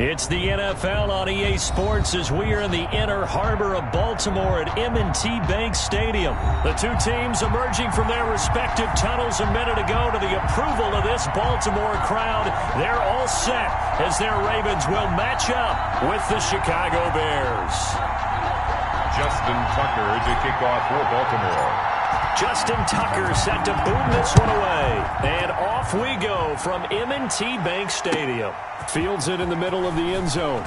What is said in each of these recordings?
It's the NFL on EA Sports as we are in the inner harbor of Baltimore at M&T Bank Stadium. The two teams emerging from their respective tunnels a minute ago to the approval of this Baltimore crowd. They're all set as their Ravens will match up with the Chicago Bears. Justin Tucker to kick off for Baltimore. Justin Tucker set to boom this one away. And off we go from M&T Bank Stadium. Fields it in the middle of the end zone.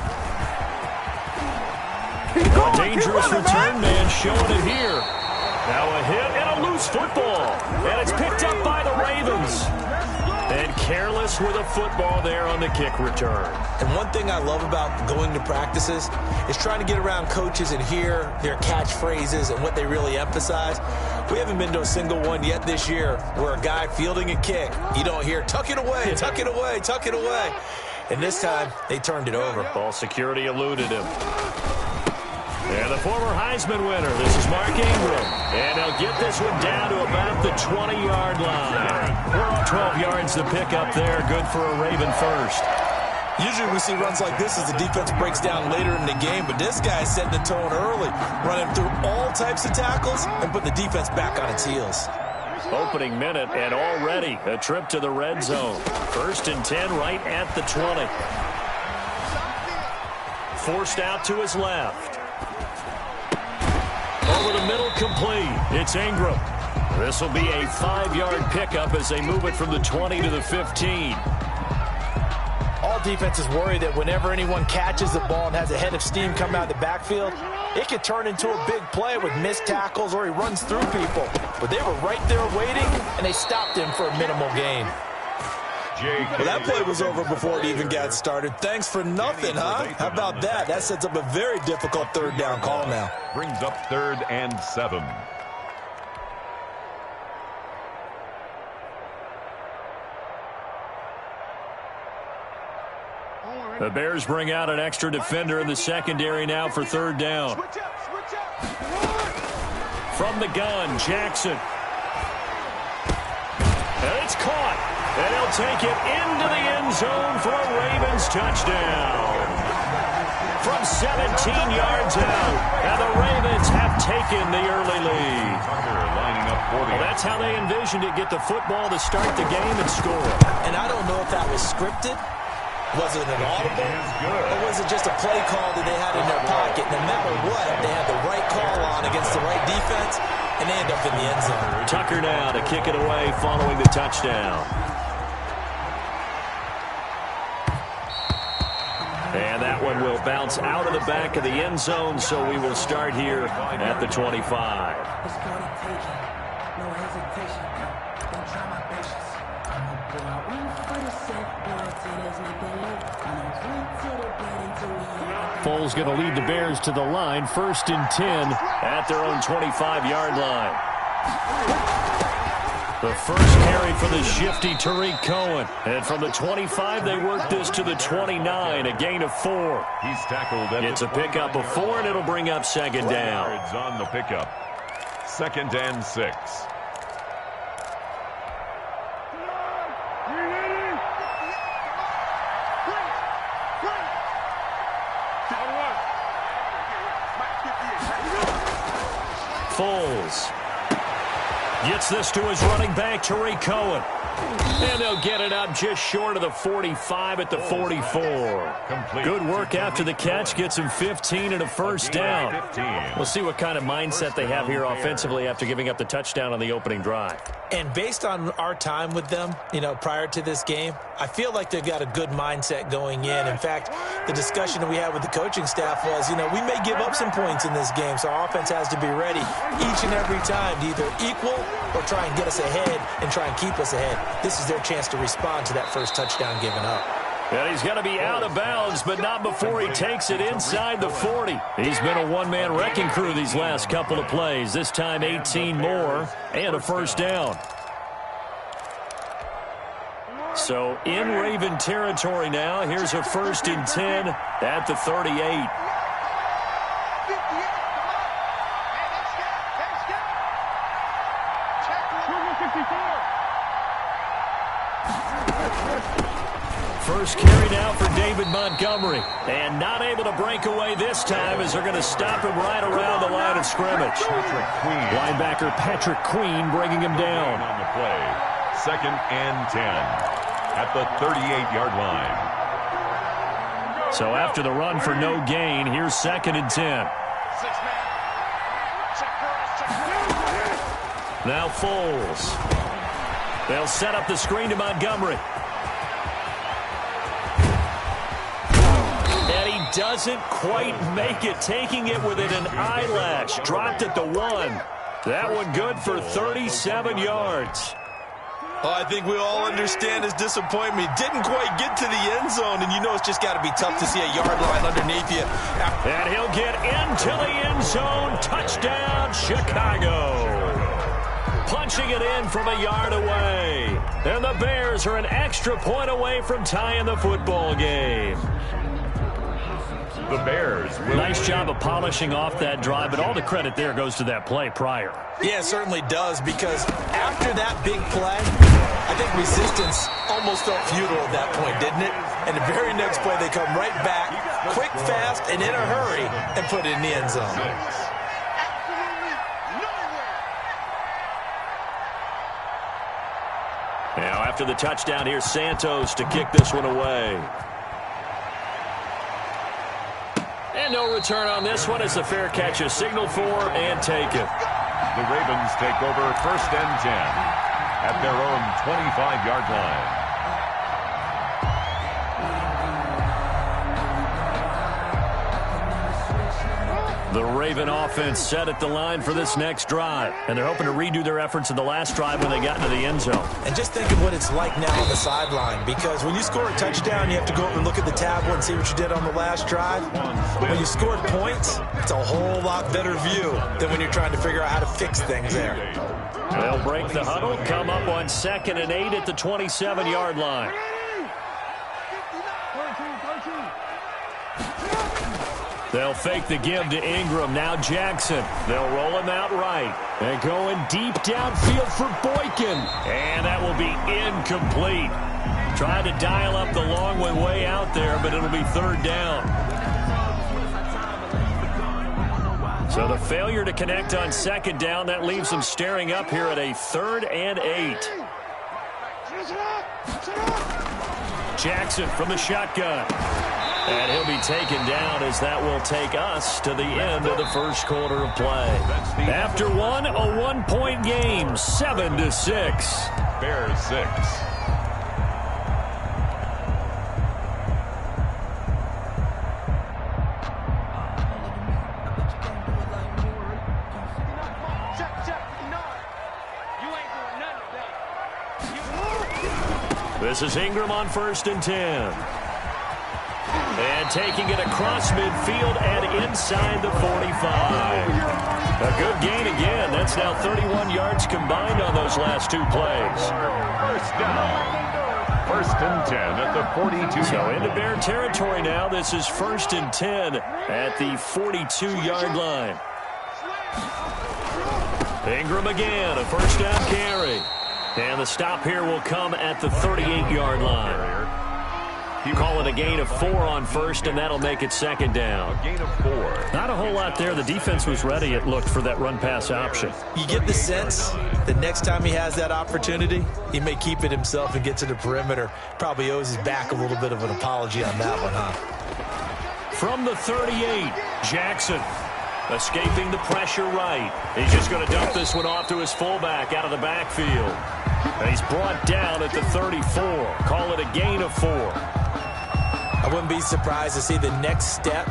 A dangerous return man showing it here. Now a hit and a loose football. And it's picked up by the Ravens. And careless with a football there on the kick return. And one thing I love about going to practices is trying to get around coaches and hear their catchphrases and what they really emphasize. We haven't been to a single one yet this year where a guy fielding a kick, you don't hear, tuck it away, tuck it away, tuck it away. And this time, they turned it over. Ball security eluded him. And the former Heisman winner, this is Mark Ingram. And they'll get this one down to about the 20-yard line. We're on 12 yards to pick up there. Good for a Raven first. Usually we see runs like this as the defense breaks down later in the game, but this guy is setting the tone early, running through all types of tackles and put the defense back on its heels. Opening minute and already a trip to the red zone. 1st and 10 right at the 20. Forced out to his left. Over the middle, complete. It's Ingram. This will be a 5-yard pickup as they move it from the 20 to the 15. All defenses worry that whenever anyone catches the ball and has a head of steam come out of the backfield, it could turn into a big play with missed tackles or he runs through people. But they were right there waiting, and they stopped him for a minimal gain. Well, that play was over before it even got started. Thanks for nothing, huh? How about that? That sets up a very difficult third down call now. Brings up 3rd and 7. The Bears bring out an extra defender in the secondary now for 3rd down. From the gun, Jackson. And it's caught. And he'll take it into the end zone for a Ravens touchdown. From 17 yards out. And the Ravens have taken the early lead. Lining up for Well, that's how they envisioned it. Get the football to start the game and score. And I don't know if that was scripted. Was it an audible, or was it just a play call that they had in their pocket? No matter what, they had the right call on against the right defense, and they end up in the end zone. Tucker now to kick it away following the touchdown. And that one will bounce out of the back of the end zone, so we will start here at the 25. It's gonna take it. No hesitation. Don't try my patience. I'ma pull out one for the set. Foles going to lead the Bears to the line. 1st and 10 at their own 25-yard line. The first carry for the shifty Tariq Cohen. And from the 25, they work this to the 29, a gain of 4. He's tackled at It's a pickup of 4, and it'll bring up 2nd down. Yards on the pickup. 2nd and 6. Foles gets this to his running back, Tariq Cohen. And they'll get it up just short of the 45 at the 44. Good work after the catch. Gets him 15 and a 1st down. We'll see what kind of mindset they have here offensively after giving up the touchdown on the opening drive. And based on our time with them, prior to this game, I feel like they've got a good mindset going in. In fact, the discussion that we had with the coaching staff was, we may give up some points in this game, so our offense has to be ready each and every time to either equal or try and get us ahead and try and keep us ahead. This is their chance to respond to that first touchdown given up. And he's going to be out of bounds, but not before he takes it inside the 40. He's been a one-man wrecking crew these last couple of plays. This time 18 more and a 1st down. So in Raven territory now. Here's a 1st and 10 at the 38. First carry now for David Montgomery. And not able to break away this time as they're going to stop him right around the line of scrimmage. Linebacker Patrick Queen bringing him down. On the play. 2nd and 10 at the 38-yard line. So after the run for no gain, here's 2nd and 10. Now Foles. They'll set up the screen to Montgomery. And he doesn't quite make it, taking it within an eyelash. Dropped at the 1. That one good for 37 yards. Oh, I think we all understand his disappointment. Didn't quite get to the end zone, and you know it's just got to be tough to see a yard line underneath you. And he'll get into the end zone. Touchdown, Chicago. Punching it in from a yard away. And the Bears are an extra point away from tying the football game. The Bears will Nice job of polishing off that drive, but all the credit there goes to that play prior. Yeah, it certainly does, because after that big play, I think resistance almost felt futile at that point, didn't it? And the very next play, they come right back, quick, fast, and in a hurry, and put it in the end zone. Now, after the touchdown, here's Santos to kick this one away. And no return on this one as the fair catch is signaled for and taken. The Ravens take over 1st and 10 at their own 25-yard line. The Raven offense set at the line for this next drive. And they're hoping to redo their efforts in the last drive when they got into the end zone. And just think of what it's like now on the sideline, because when you score a touchdown, you have to go up and look at the tablet and see what you did on the last drive. When you scored points, it's a whole lot better view than when you're trying to figure out how to fix things there. They'll break the huddle, come up on 2nd and 8 at the 27-yard line. They'll fake the give to Ingram. Now Jackson. They'll roll him out right. And going deep downfield for Boykin. And that will be incomplete. Tried to dial up the long one way out there, but it'll be 3rd down. So the failure to connect on 2nd down, that leaves them staring up here at a 3rd and 8. Jackson from the shotgun. And he'll be taken down as that will take us to the end of the first quarter of play. After one, a 1-point game, 7-6. Bears 6. This is Ingram on 1st and 10. And taking it across midfield and inside the 45. A good gain again. That's now 31 yards combined on those last 2 plays. 1st down. 1st and 10 at the 42. So into Bear territory now. This is 1st and 10 at the 42-yard line. Ingram again, a 1st down carry. And the stop here will come at the 38-yard line. You call it a gain of 4 on 1st, and that'll make it 2nd down. A gain of 4. Not a whole lot there. The defense was ready, it looked, for that run-pass option. You get the sense that next time he has that opportunity, he may keep it himself and get to the perimeter. Probably owes his back a little bit of an apology on that one, huh? From the 38, Jackson escaping the pressure right. He's just going to dump this one off to his fullback out of the backfield. And he's brought down at the 34. Call it a gain of 4. I wouldn't be surprised to see the next step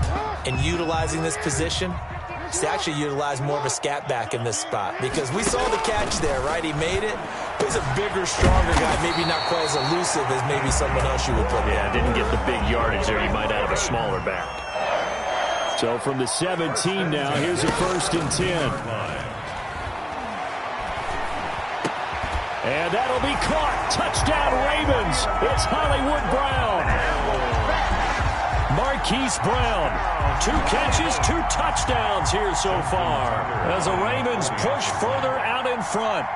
in utilizing this position is to actually utilize more of a scat back in this spot, because we saw the catch there, right? He made it. He's a bigger, stronger guy, maybe not quite as elusive as maybe someone else you would put there. Yeah, didn't get the big yardage there. You might out of a smaller back. So from the 17 now, here's a 1st and 10. And that'll be caught. Touchdown, Ravens. It's Hollywood Brown. Marquise Brown. 2 catches, 2 touchdowns here so far as the Ravens push further out in front.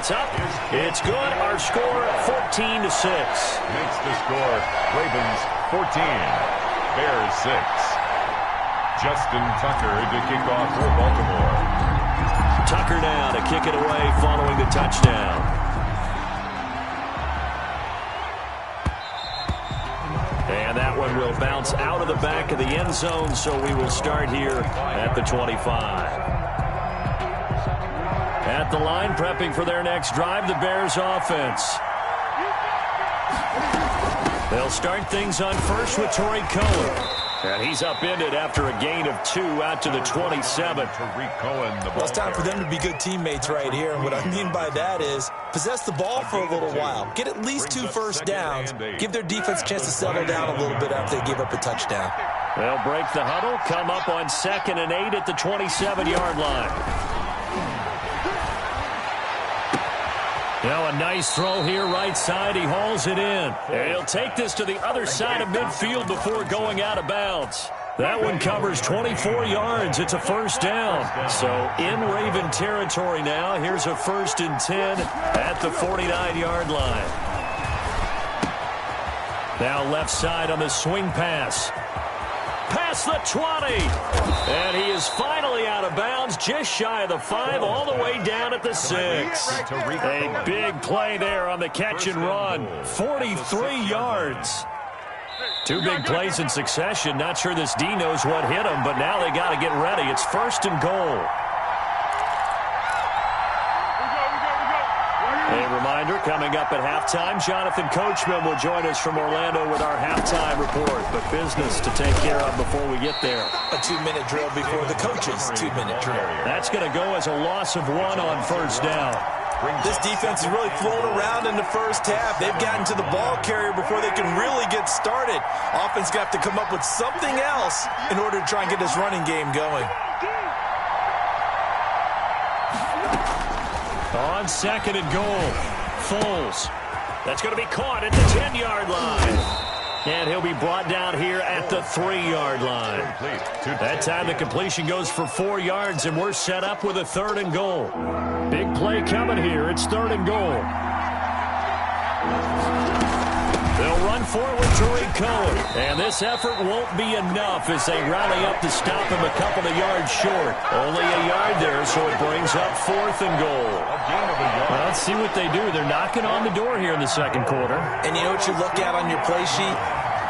It's up. It's good. Our score, 14-6. Makes the score Ravens 14, Bears 6. Justin Tucker to kick off for Baltimore. Tucker now to kick it away following the touchdown. And that one will bounce out of the back of the end zone, so we will start here at the 25. At the line, prepping for their next drive, the Bears offense. They'll start things on first with Torrey Cohen. And he's upended after a gain of 2 out to the 27. Tariq Cohen, the ball. Well, it's time for them to be good teammates right here. And what I mean by that is possess the ball for a little while. Get at least 2 first downs. Give their defense a chance to settle down a little bit after they give up a touchdown. They'll break the huddle, come up on 2nd and 8 at the 27-yard line. Now a nice throw here right side. He hauls it in. And he'll take this to the other side of midfield before going out of bounds. That one covers 24 yards. It's a first down. So in Raven territory now. Here's a 1st and 10 at the 49-yard line. Now left side on the swing pass. Past the 20. And he is finally out of bounds, just shy of the 5, all the way down at the 6. A big play there on the catch and run. 43 yards. 2 big plays in succession. Not sure this D knows what hit him, but now they got to get ready. It's 1st and goal. A reminder, coming up at halftime, Jonathan Coachman will join us from Orlando with our halftime report. But business to take care of before we get there. A 2-minute drill before the coach's 2-minute drill. That's going to go as a loss of 1 on first down. This defense is really flown around in the first half. They've gotten to the ball carrier before they can really get started. Offense got to come up with something else in order to try and get this running game going. On 2nd and goal, Foles. That's going to be caught at the 10-yard line. And he'll be brought down here at the 3-yard line. That time the completion goes for 4 yards, and we're set up with a 3rd and goal. Big play coming here. It's 3rd and goal. They'll run forward with Tariq Cohen. And this effort won't be enough as they rally up to stop him a couple of yards short. Only a yard there, so it brings up 4th and goal. Well, let's see what they do. They're knocking on the door here in the 2nd quarter. And you know what you look at on your play sheet?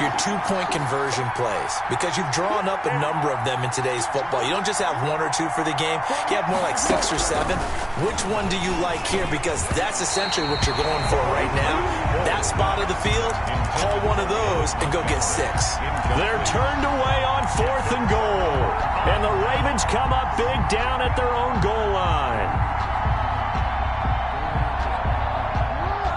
Your 2-point conversion plays, because you've drawn up a number of them in today's football. You don't just have 1 or 2 for the game. You have more like 6 or 7. Which one do you like here? Because that's essentially what you're going for right now. That spot of the field, call one of those and go get 6. They're turned away on 4th and goal. And the Ravens come up big down at their own goal line.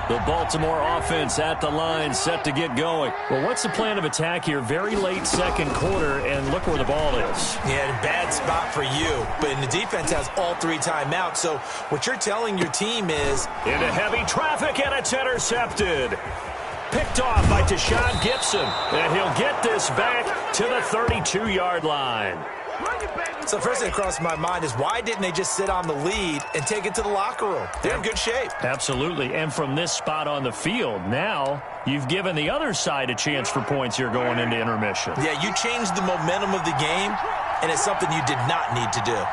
The Baltimore offense at the line, set to get going. Well, what's the plan of attack here? Very late 2nd quarter, and look where the ball is. Yeah, bad spot for you. But the defense has all 3 timeouts. So what you're telling your team is... Into heavy traffic, and it's intercepted. Picked off by Tashawn Gibson. And he'll get this back to the 32-yard line. So first thing that crossed my mind is why didn't they just sit on the lead and take it to the locker room? They're in good shape. Absolutely. And from this spot on the field, now you've given the other side a chance for points here going into intermission. Yeah, you changed the momentum of the game, and it's something you did not need to do.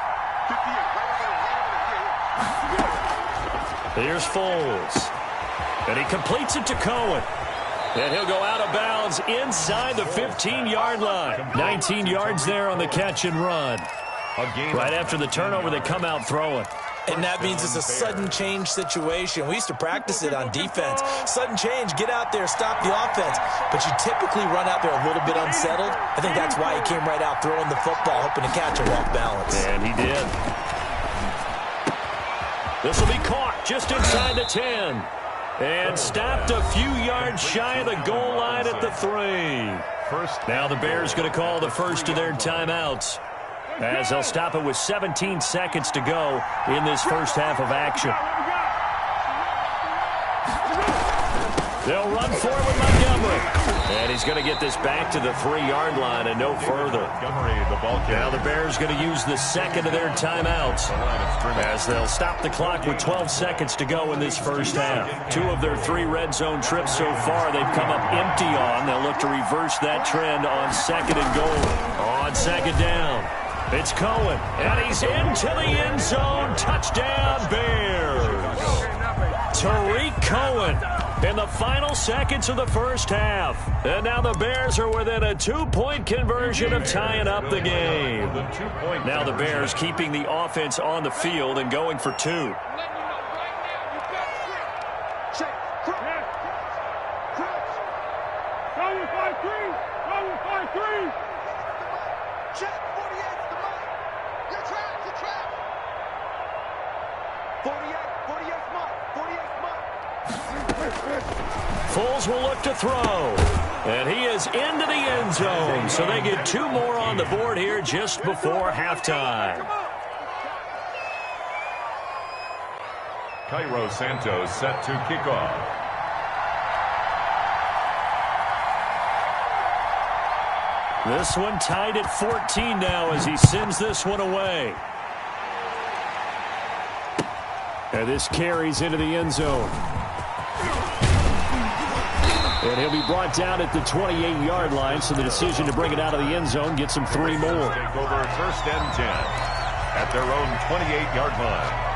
Here's Foles. And he completes it to Cohen. And he'll go out of bounds inside the 15-yard line. 19 yards there on the catch and run. Right after the turnover, they come out throwing. And that means it's a sudden change situation. We used to practice it on defense. Sudden change, get out there, stop the offense. But you typically run out there a little bit unsettled. I think that's why he came right out throwing the football, hoping to catch him off balance. And he did. This will be caught just inside the 10. And stopped a few yards shy of the goal line at the 3. Now the Bears going to call the first of their timeouts, as they'll stop it with 17 seconds to go in this first half of action. They'll run for it with Montgomery. And he's going to get this back to the 3-yard line and no further. Now the Bears going to use the second of their timeouts as they'll stop the clock with 12 seconds to go in this first half. 2 of their 3 red zone trips so far they've come up empty on. They'll look to reverse that trend on second and goal. On second down, it's Cohen, and he's into the end zone. Touchdown, Bears. Tariq Cohen in the final seconds of the first half. And now the Bears are within a 2-point conversion of tying up the game. Now the Bears keeping the offense on the field and going for 2. Foles will look to throw. And he is into the end zone. So they get 2 more on the board here just before halftime. Cairo Santos set to kick off. This one tied at 14 now as he sends this one away. And this carries into the end zone. And he'll be brought down at the 28-yard line, so the decision to bring it out of the end zone gets him 3 more. Take over first and 10 at their own 28-yard line.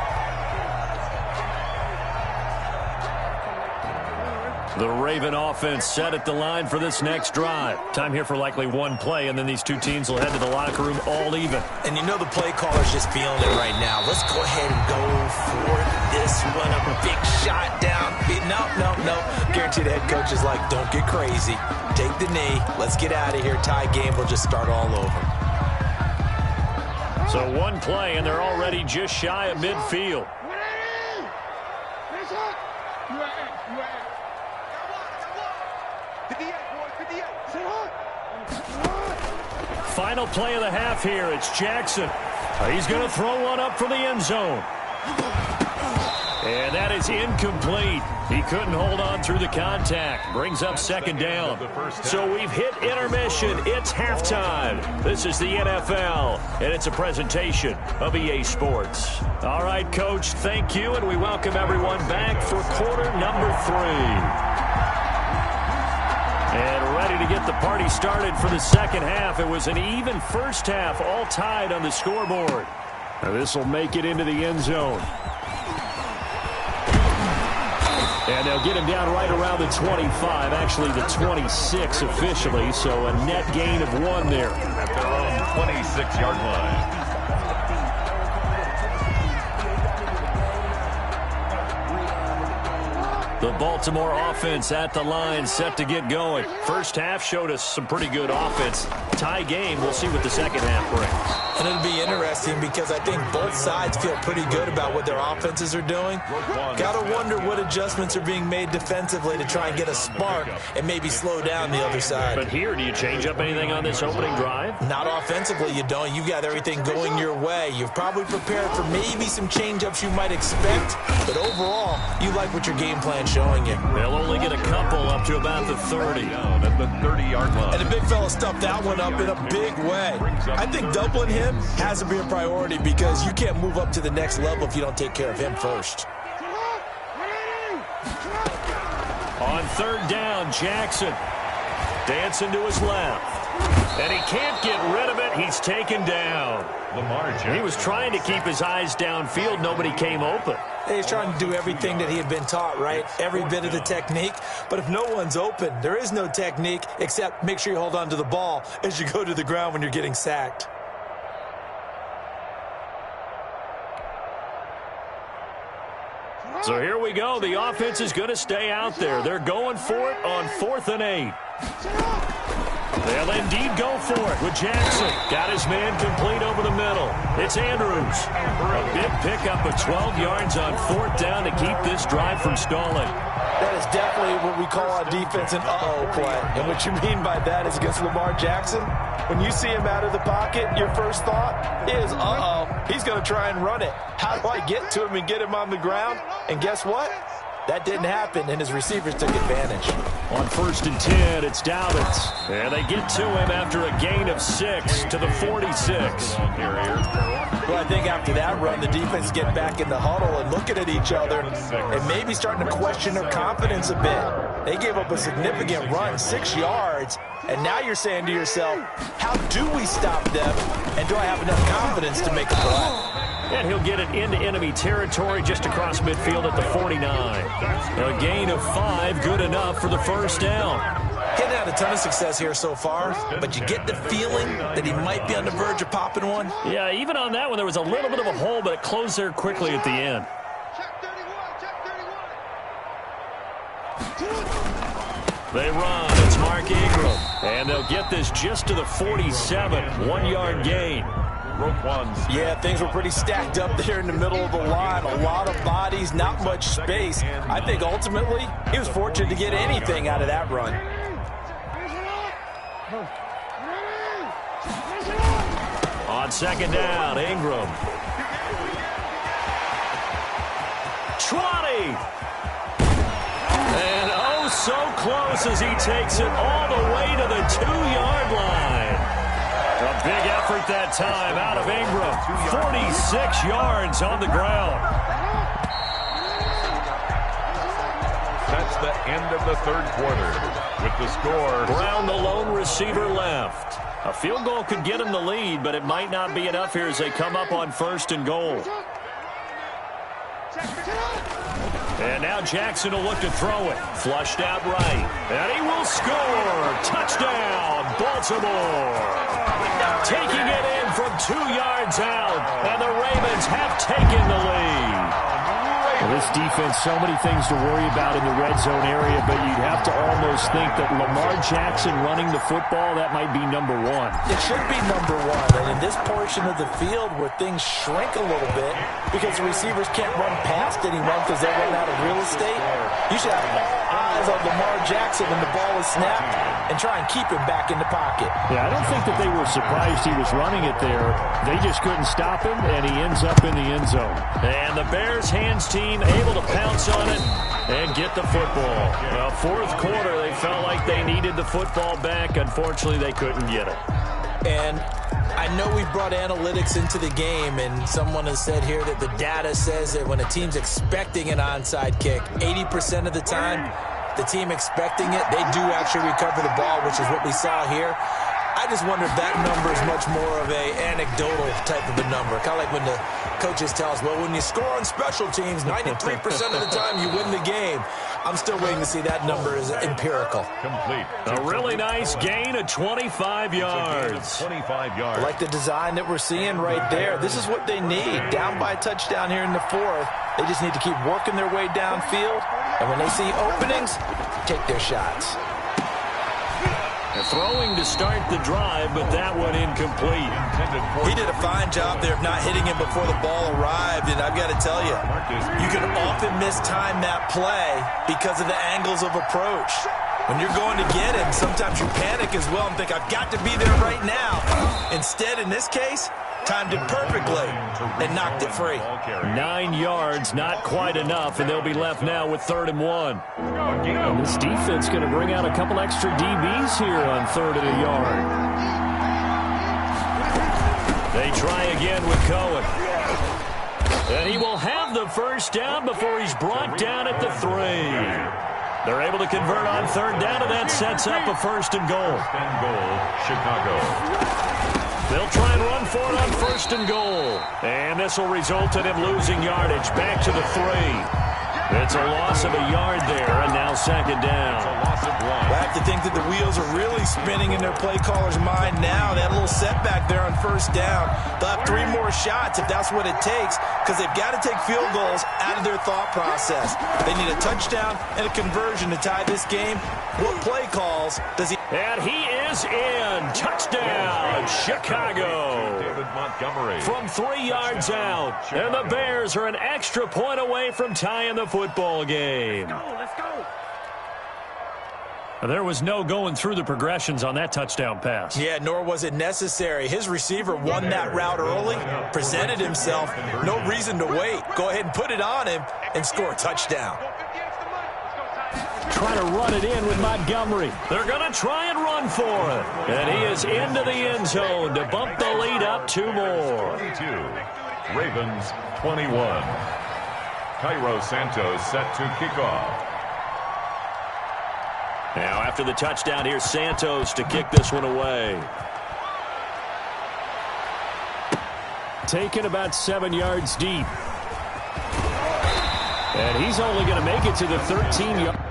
The Raven offense set at the line for this next drive. Time here for likely 1 play, and then these 2 teams will head to the locker room all even. And you know the play caller's just feeling it right now. Let's go ahead and go for this one. A big shot down. No. Guaranteed the head coach is like, don't get crazy. Take the knee. Let's get out of here. Tie game. We'll just start all over. So 1 play, and they're already just shy of midfield. Final play of the half here. It's Jackson. He's going to throw one up for the end zone. And that is incomplete. He couldn't hold on through the contact. Brings up second down. So we've hit intermission. It's halftime. This is the NFL, and it's a presentation of EA Sports. All right, Coach, thank you, and we welcome everyone back for quarter number 3. And ready to get the party started for the second half. It was an even first half, all tied on the scoreboard. Now this will make it into the end zone. And they'll get him down right around the 25, actually the 26 officially, so a net gain of 1 there. At their own 26-yard line. The Baltimore offense at the line, set to get going. First half showed us some pretty good offense. Tie game, we'll see what the second half brings. And it'll be interesting because I think both sides feel pretty good about what their offenses are doing. Got to wonder what adjustments are being made defensively to try and get a spark and maybe slow down the other side. But here, do you change up anything on this opening drive? Not offensively, you don't. You've got everything going your way. You've probably prepared for maybe some change-ups you might expect, but overall, you like what your game plan's showing you. They'll only get a couple up to about the 30. At the 30-yard line. And the big fella stuffed that one up in a big way. I think doubling him has to be a priority because you can't move up to the next level if you don't take care of him first. On third down, Jackson dancing to his left. And he can't get rid of it. He's taken down. He was trying to keep his eyes downfield. Nobody came open. He's trying to do everything that he had been taught, right? Every bit of the technique. But if no one's open, there is no technique except make sure you hold on to the ball as you go to the ground when you're getting sacked. So here we go. The offense is going to stay out there. They're going for it on 4th and 8. They'll indeed go for it with Jackson. Got his man complete over the middle. It's Andrews. A big pickup of 12 yards on 4th down to keep this drive from stalling. That is definitely what we call on defense an uh-oh play. And what you mean by that is against Lamar Jackson, when you see him out of the pocket, your first thought is, uh-oh, he's going to try and run it. How do I get to him and get him on the ground? And guess what? That didn't happen, and his receivers took advantage. On 1st and 10, it's Dobbins. And they get to him after a gain of 6 to the 46. Well, I think after that run, the defense get back in the huddle and looking at each other and maybe starting to question their confidence a bit. They gave up a significant run, 6 yards, and now you're saying to yourself, how do we stop them, and do I have enough confidence to make a play? And he'll get it into enemy territory just across midfield at the 49. A gain of 5, good enough for the first down. Getting had a ton of success here so far, but you get the feeling that he might be on the verge of popping one. Yeah, even on that one, there was a little bit of a hole, but it closed there quickly at the end. They run. It's Mark Ingram. And they'll get this just to the 47. 1-yard gain. Yeah, things were pretty stacked up there in the middle of the line. A lot of bodies, not much space. I think ultimately he was fortunate to get anything out of that run. On 2nd down, Ingram. Trotty. And oh, so close as he takes it all the way to the 2-yard line. A big effort that time out of Ingram. 46 yards on the ground. That's the end of the 3rd quarter. With the score, Brown, the lone receiver, left. A field goal could get him the lead, but it might not be enough here as they come up on 1st and goal. And now Jackson will look to throw it. Flushed out right. And he will score. Touchdown, Baltimore. Taking it in from 2 yards out. And the Ravens have taken the lead. Well, this defense, so many things to worry about in the red zone area, but you'd have to almost think that Lamar Jackson running the football, that might be number 1. It should be number 1, and in this portion of the field where things shrink a little bit because the receivers can't run past anyone because they run out of real estate, you should have all eyes on Lamar Jackson when the ball is snapped and try and keep him back in the pocket. Yeah, I don't think that they were surprised he was running it there. They just couldn't stop him, and he ends up in the end zone. And the Bears hands team able to pounce on it and get the football. Well, 4th quarter, they felt like they needed the football back. Unfortunately, they couldn't get it. And I know we brought analytics into the game, and someone has said here that the data says that when a team's expecting an onside kick, 80% of the time, the team expecting it, they do actually recover the ball, which is what we saw here. I just wonder if that number is much more of a anecdotal type of a number. Kind of like when the coaches tell us, well, when you score on special teams, 93% of the time you win the game. I'm still waiting to see that number is empirical. Complete. A really nice gain of 25 yards. 25 yards. I like the design that we're seeing right there. This is what they need. Down by a touchdown here in the 4th. They just need to keep working their way downfield. And when they see openings, take their shots. Throwing to start the drive, but that one incomplete. He did a fine job there of not hitting him before the ball arrived, and I've got to tell you, you can often mistime that play because of the angles of approach. When you're going to get him, sometimes you panic as well and think, I've got to be there right now. Instead, in this case, timed it perfectly and knocked it free. 9 yards, not quite enough, and they'll be left now with 3rd and 1. And this defense going to bring out a couple extra DBs here on 3rd and a yard. They try again with Cohen. And he will have the first down before he's brought down at the 3. They're able to convert on 3rd down, and that sets up a 1st and goal. 1st and goal, Chicago. They'll try and run for it on 1st and goal. And this will result in him losing yardage. Back to the 3. It's a loss of a yard there, and now 2nd down. It's a loss of 1. I have to think that the wheels are really spinning in their play caller's mind now. That little setback there on 1st down. They'll have 3 more shots if that's what it takes, because they've got to take field goals out of their thought process. They need a touchdown and a conversion to tie this game. What play calls does he... And he is in. Touchdown, Chicago. David Montgomery. From 3 yards out. And the Bears are an extra point away from tying the football game. Let's go. There was no going through the progressions on that touchdown pass. Yeah, nor was it necessary. His receiver won that route early, presented himself. No reason to wait. Go ahead and put it on him and score a touchdown. try to run it in with Montgomery. They're going to try and run for it. And he is into the end zone to bump the lead up 2 more. 22. Ravens 21. Cairo Santos set to kick off. Now after the touchdown, here's Santos to kick this one away. Taken about 7 yards deep. And he's only going to make it to the 13-yard.